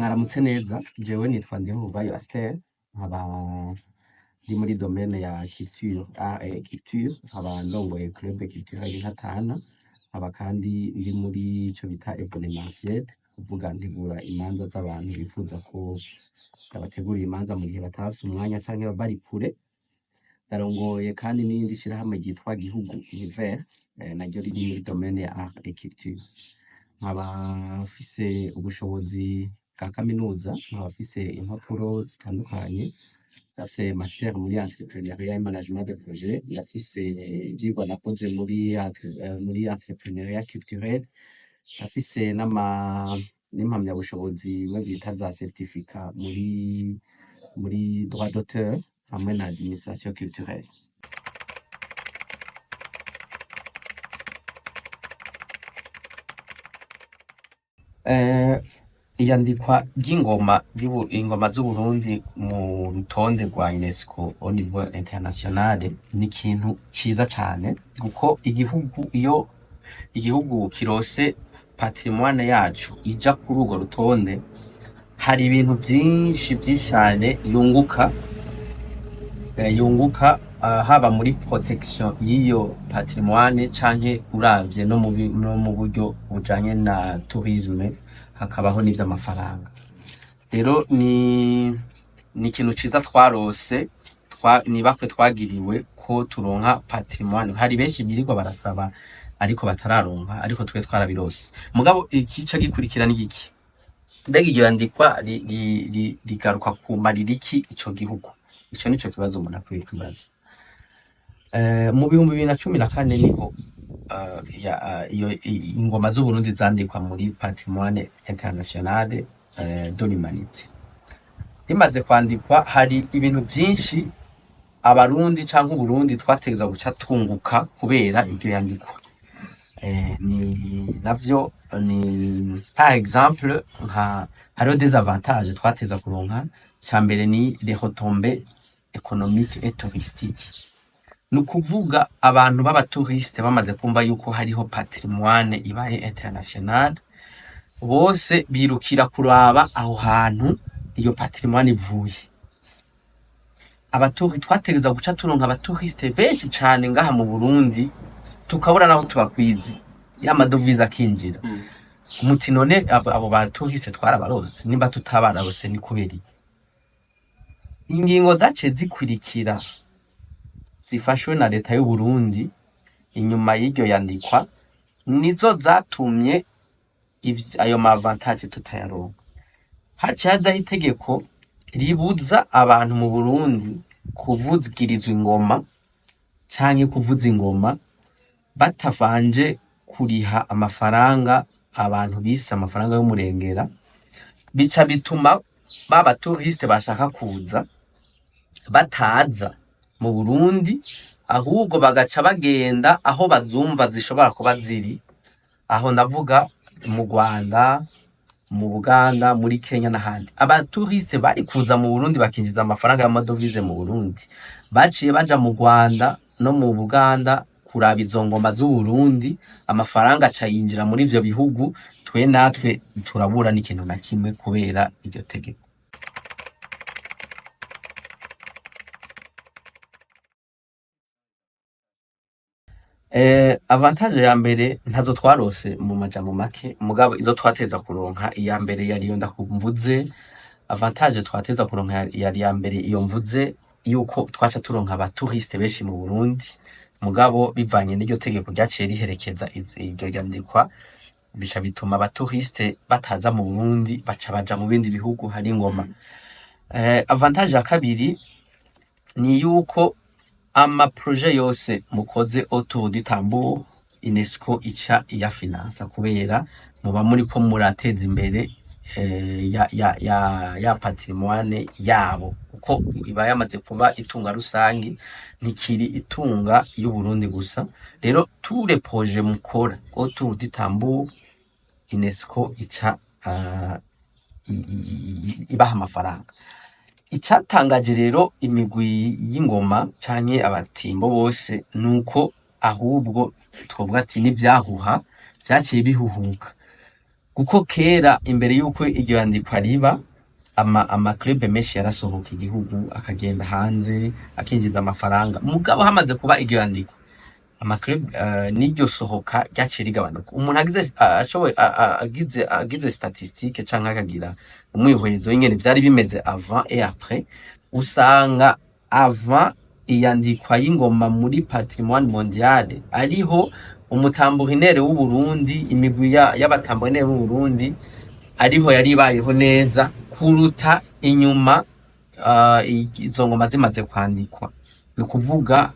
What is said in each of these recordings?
Mwaramutse neza, jewe nitwa Ndihubayo Astel, nkaba ndi muri domaine ya culture, art et culture, nkaba ndongoye club culturelle Ntatana, nkaba kandi ndi muri ico bita événementiel, kuvuga ntegura imanza z'abantu bifuza ko ndabategurira imanza mu gihe bataba bafise umwanya canke baba bari kure. Ndarongoye kandi n'irindi shirahamwe ryitwa Gihugu Univers, naryo riri muri domaine ya art et culture. Nkaba mfise ubushobozi bwa kaminuza, nkaba mfise impapuro zitandukanye, ndafise master muri entrepreneuriat et management de projet, ndafise ivyigwa nakoze muri entrepreneuriat culturel, ndafise n'impamyabushobozi bimwe bita za certificat muri droit d'auteur hamwe na administration culturelle. Iyandikwa ry'ingoma ingoma z'Uburundi mu rutonde rwa UNESCO au niveau international ni ikintu ciza cane, kuko iyo igihugu kirose patrimoine yacu ija kuri urwo rutonde, hari ibintu vyinshi cane yunguka haba muri protection y'iyo patrimoine canke uravye no mu buryo bujanye na tourisme, hakabaho n'ivy'amafaranga. Rero ni ikintu ciza twarose, nibakwe twagiriwe ko turonka patrimoine. Hari benshi birirwa barasaba ariko batararonka, ariko twe twarabirose. Mugabo ikica gikurikira n'igiki? Mbega iryo yandikwa rigaruka kumarira iki ico gihugu? Ico nico kibazo umuntu akwiye kwibaza. Mu 2014 niho ingoma z'Uburundi zandikwa muri patrimoine internationale de l'humanité. Rimaze kwandikwa, hari ibintu vyinshi abarundi canke Uburundi twategerezwa guca twunguka kubera iryo yandikwa. Navyo ni par exemple hariho des avantages twateza kuronka. Ca mbere ni les retombées économiques et touristiques. Nukuvuga abantu b'abatouriste bamaze kumva yuko hariho patrimoine ibaye international, bose birukira kuraba aho hantu iyo patrimoine ivuye. Twategerezwa guca turonka abatouriste benshi cane ngaha mu Burundi, tukabura naho tubakwize, ya madovize akinjira. Muti none abo batouriste twarabarose, nimba tutabarose ni kubera ingingo zaciye zikurikira zifashwe na leta y'u Burundi inyuma y'iryo yandikwa, nizo zatumye ayo mavantage tutayaronka. Haciye hazaho itegeko ribuza abantu mu Burundi kuvugirizwa ingoma canke kuvuza ingoma batavanje kuriha amafaranga, abantu bise amafaranga y'umurengera. Bica bituma baba touriste bashaka kuza bataza mu Burundi, ahubwo bagaca bagenda aho bazumva zishobora kuba ziri, aho ndavuga mu Rwanda, mu Buganda, muri Kenya n'ahandi. Abatouriste bari kuza mu Burundi bakinjiza amafaranga y'amadovize mu Burundi, baciye baja mu Rwanda no mu Buganda kuraba izo ngoma z'Uburundi, amafaranga aca yinjira muri ivyo bihugu, twe natwe turabura n'ikintu na kimwe kubera iryo tegeko. Avantage ya mbere ntazo twarose mu majambo make, mugabo izo twateza kuronka, iya mbere yari iyo ndakumvuze. Avantage twateza kuronka yari ya mbere iyo mvuze, yuko twaca turonka abatouriste benshi mu Burundi, mugabo bivanye n'iryo tegeko ryaciye riherekeza iryo yandikwa, bica bituma abatouriste bataza mu Burundi, baca baja mu bindi bihugu hari ingoma. Avantage ya kabiri ni yuko ama projet yose mukoze autour du tambour, UNESCO ica iyafinansa, kubera muba muriko murateza imbere ya patrimoine yabo, kuko iba yamaze kuba itunga rusangi, ntikiri itunga y'u Burundi gusa. Rero tous les projets mukora autour du tambour, UNESCO ica ibaha amafaranga. Icatangaje rero imigwi y'ingoma canke abatimbo bose, nuko ahubwo twovuga ati n'ivyahuha vyaciye bihuhuka. kuko kera imbere y'uko iryo yandikwa riba amaklube menshi yarasohoka igihugu akagenda hanze akinjiza amafaranga, mugabo hamaze kuba iryo yandikwa amaklub n'iryo sohoka ryaciye rigabanuka. Umuntu agize statistique canke akagira umwihwezo w'ingene vyari bimeze avant et après, usanga avant iyandikwa y'ingoma muri patrimoine mondiale ariho umutamburinere w'Uburundi, imigwi y'abatamburinere b'Uburundi ariho yari ibayeho neza kuruta inyuma izo ngoma zimaze kwandikwa. Ni ukuvuga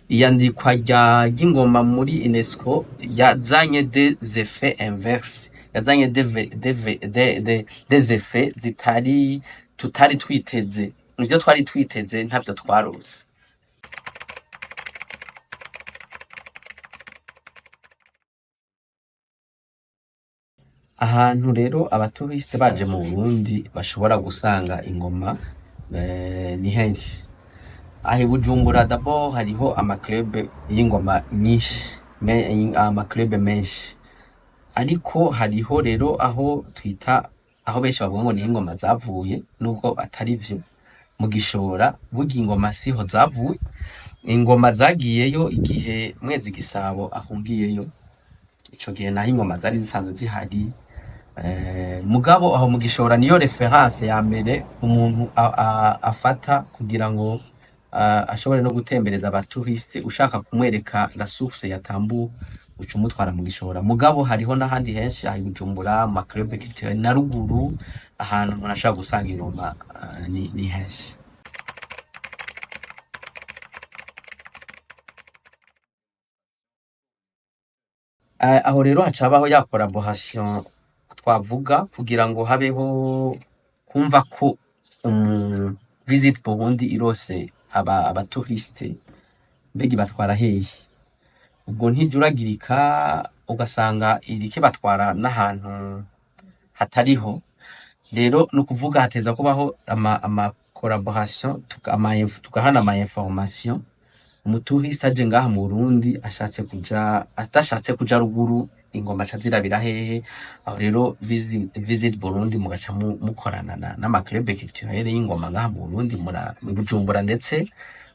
iyandikwa ry'ingoma muri UNESCO yazanye des effets inverses, yazanye des effets tutari twiteze. Ivyo twari twiteze ntavyo twarose. Ahantu rero abatouriste baje mu Burundi bashobora gusanga ingoma ni henshi. Aha i Bujumbura d'abord hariho amaklube y'ingoma nyinshi, amaklube menshi, ariko hariho rero aho twita, aho benshi bavuga ngo ni ingoma zavuye, nubwo atari vyo. Mu Gishora burya ingoma siho zavuye, ingoma zagiyeyo igihe Mwezi Gisabo ahungiyeyo, ico gihe naho ingoma zari zisanzwe zihari. Mugabo aho mu Gishora niyo reference ya mbere umuntu afata kugira ngo ashobore no gutembereza abatouriste. Ushaka kumwereka la source ya Tambour uca umutwara mu Gishora. Mugabo hariho n'ahandi henshi, aha i Bujumbura mu maclub culturel na ruguru, ahantu umuntu ashobora gusanga ingoma ni henshi. Aho rero hacabaho ya collaboration twavuga kugira ngo habeho kumva ko Visit Burundi irose abatouriste mbega ibatwara hehe. Ubwo ntijuragirika ugasanga irike batwara n'ahantu hatariho. Rero no kuvuga hateza kubaho ama collaboration, tukahana ama information. Umutouriste aje ngaha mu Burundi atashatse kuja ruguru, ingoma ca zirabira hehe. Aho rero Visit Burundi mugaca mukorana n'amaklub culturel y'ingoma ngaha mu Burundi, mu Bujumbura ndetse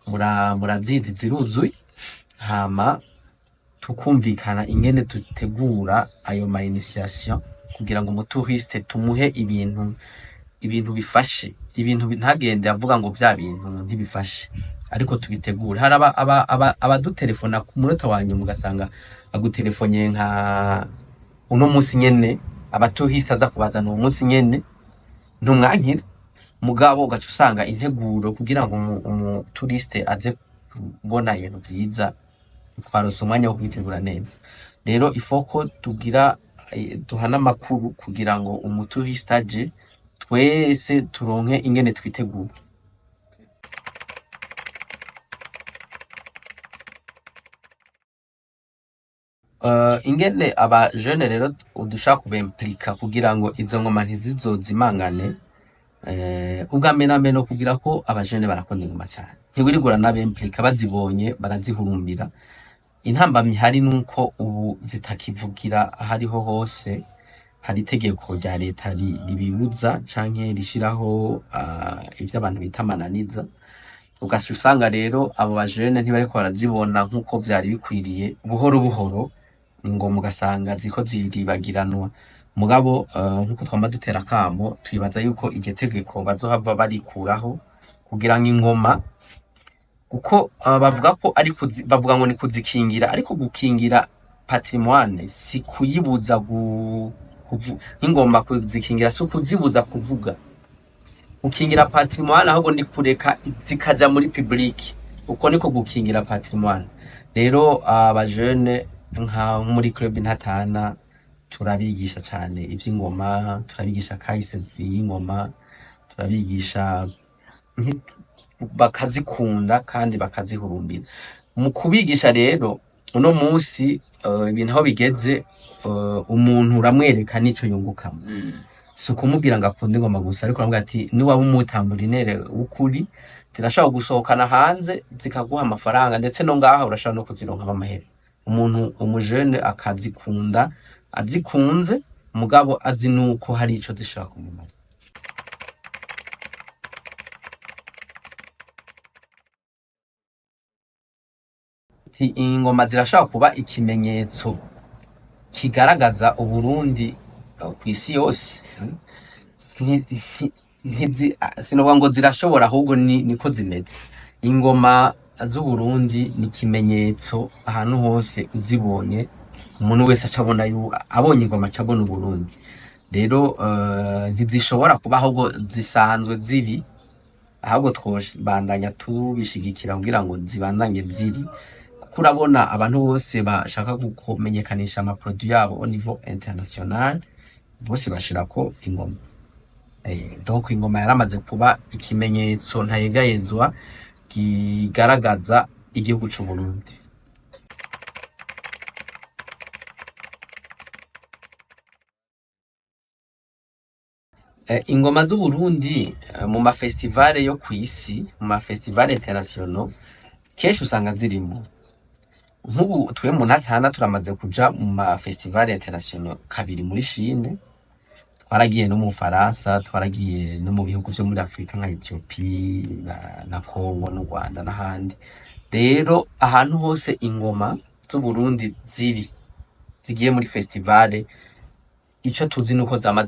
murazizi ziruzuye, hama tukumvikana ingene tutegura ayo ma initiation kugira ngo umutouriste tumuhe ibintu bifashe, ibintu ntagende avuga ngo vya bintu ntibifashe, ariko tubitegura. Hari abadutelefona ku munota wa nyuma ugasanga agutelefone nka uno munsi nyene, abatouriste aza kubazana uwo munsi nyene ntumwankira, mugabo ugaca usanga integuro kugira ngo umutouriste aze kubona ibintu vyiza twarose umwanya wo kubitegura neza. Rero ifoko tugira duhana amakuru kugira ngo umutouriste aje twese turonke ingene twitegura. Ingene aba jeune rero udushaka kubemplika kugira ngo izo ngoma ntizizozimangane. Ubwa mbere na mbere no kugira ko aba jeune barakunda ingoma cyane, ntiwirigura n'abemplika bazibonye barazihurumbira. Intambamyi hari nuko ubu zitakivugira ahariho hose, hari itegeko rya leta ribibuza canke rishiraho ivyo abantu bita amananiza. Ugaca usanga rero abo bajene ntibariko barazibona nkuko vyari bikwiriye. Buhoro buhoro ingoma ugasanga ziko ziribagiranwa. Mugabo nkuko twama dutera akamo, twibaza yuko iryo tegeko bazohava barikuraho kugira ngo ingoma, kuko bavuga ko bavuga ngo ni kuzikingira, ariko gukingira patrimoine si kuyibuza nk'ingoma. Kuzikingira si ukuzibuza kuvuga. Gukingira patrimoine ahubwo ni kureka zikaja muri public, uko niko gukingira patrimoine. Rero abajene nka muri club Ntatana turabigisha cyane ivy'ingoma, turabigisha kahise y'ingoma, turabigisha bakazikunda kandi bakazihurumbira. Mu kubigisha rero uno munsi ibintu aho bigeze, umuntu uramwereka nico yungukamo. Si ukumubwira ngo akunde ingoma gusa, ariko uramubwira ati niwaba umutamburinere w'ukuri zirashobora gusohokana hanze zikaguha amafaranga, ndetse no ngaha urashobora no kuzironka amahera. Umuntu umujene akazikunda azikunze mugabo azi nuko hari ico zishobora kumumara. Ingoma zirashobora kuba ikimenyetso kigaragaza Uburundi kw'isi yose. Sinovuga ngo zirashobora, ahubwo niko zimeze. Ingoma z'Uburundi ni ikimenyetso ahantu hose uzibonye, umuntu wese acabona abonye ingoma acabona Uburundi. Rero ntizishobora kuba ahubwo zisanzwe ziri, ahubwo twobandanya tubishigikira kugira ngo zibandanye ziri. Urabona abantu bose bashaka kumenyekanisha amaproduit yabo au niveau international, bose bashirako ingoma. Donc ingoma yaramaze kuba ikimenyetso ntayegayezwa kigaragaza igihugu c'u Burundi. Ingoma z'u Burundi mu mafestivale yo kw'isi, mu mafestivale international, kenshi usanga zirimo. Nk'ubu twe mu Ntatana turamaze kuja mu mafestivale international kabiri muri Chine, twaragiye no mu Faransa, twaragiye no mu bihugu vyo muri Afrika nka Ethiopia na Congo n'u Rwanda n'ahandi. Rero ahantu hose ingoma z'u Burundi zigiye muri festivale, ico tuzi nuko zama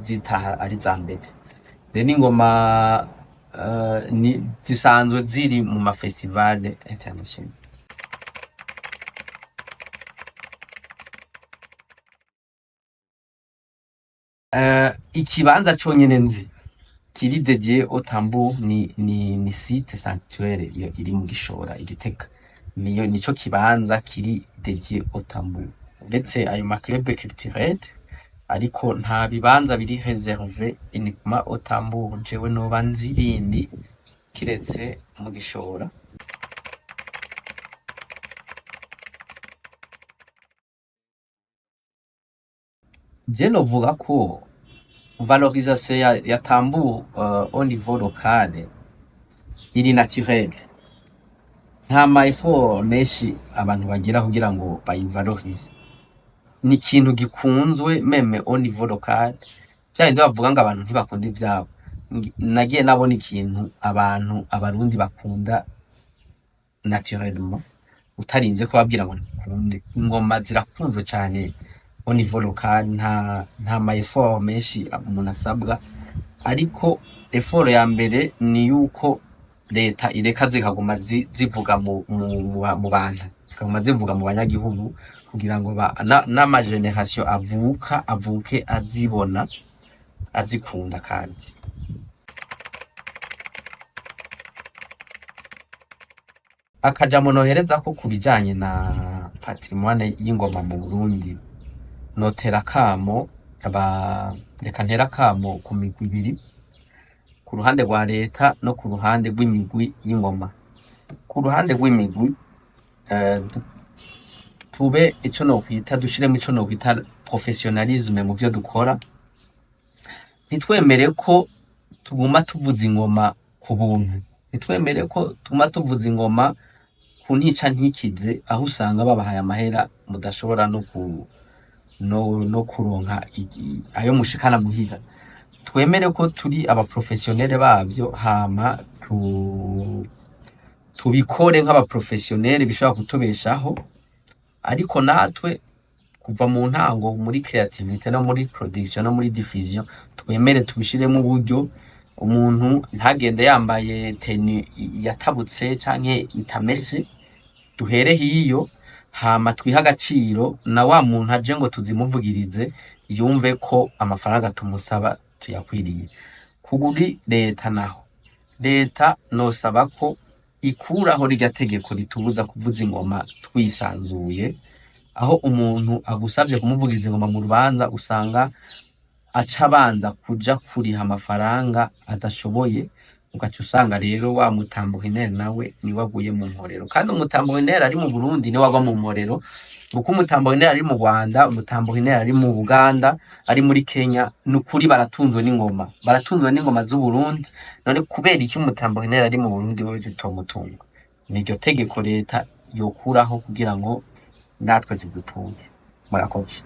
zitaha ari za mbere. Rero ingoma zisanzwe ziri mu mafestivale international. Ikibanza conyene nzi kiri dédié au tambour ni site sanctuaire iri mu Gishora i Gitega. Nico kibanza kiri dédié au tambour. Ndetse ayo ma club culturel ariko nta bibanza biri réservé uniquement au tambour jewe noba nzi bindi kiretse mu Gishora. Je novuga ko valorisation ya tambour au niveau local iri naturel. Nta ma effort menshi abantu bagira kugira ngo bayivalorize. Ni ikintu gikunzwe meme au niveau local. Vyahindi bavuga ngo abantu ntibakunda ivyabo. Nagiye nabona ikintu abarundi bakunda naturellement, utarinze kubabwira ngo ntibakunde. Ingoma zirakunzwe cane au niveau local, nta ma effort menshi umuntu asabwa, ariko effort ya mbere ni yuko leta ireka zikaguma zivuga mu bantu, zikaguma zivuga mu banyagihugu kugira ngo n'ama generation avuke azibona azikunda. Kandi akajambo nohereza ko kubijanye na patrimoine y'ingoma mu Burundi, notera akamo reka ntera akamo ku migwi ibiri, ku ruhande rwa leta no ku ruhande rw'imigwi y'ingoma. Ku ruhande rw'imigwi tube ico nokwita, dushiremo ico nokwita professionnalisme mu vyo dukora. Ntitwemere ko tuguma tuvuza ingoma ku buntu, ntitwemere ko tuguma tuvuza ingoma ku ntica ntikize, aho usanga babahaye amahera mudashobora no kuronka ayo mushikana muhira. Twemere ko turi abaprofessionnel bavyo, hama tubikore nk'abaprofessionnel bishobora kutubeshaho. Ariko natwe kuva mu ntango muri creativité no muri production no muri diffusion, twemere tubishiremo uburyo. Umuntu ntagende yambaye tenue yatabutse canke itamese, duhere hiyo, hama twiha agaciro na wa muntu aje ngo tuzimuvugirize yumve ko amafaranga tumusaba tuyakwiriye. Kuri leta naho, leta nosaba ko ikuraho rirya tegeko ritubuza kuvuza ingoma twisanzuye, aho umuntu agusabye kumuvugiriza ingoma mu rubanza usanga aca abanza kuja kuriha amafaranga adashoboye, ugaca usanga rero wa mutambuhinere nawe niwe aguye mu mporero. Kandi umutambuhinere ari mu Burundi niwe agwa mu mporero, kuko umutambuhinere ari mu Rwanda, umutambuhinere ari mu Buganda, ari muri Kenya, nukuri baratunzwe n'ingoma z'u Burundi. None kubera iki umutambuhinere ari mu Burundi wewe zitomutunga? Niryo tegeko leta yokuraho kugira ngo natwe zidutunge. Murakoze.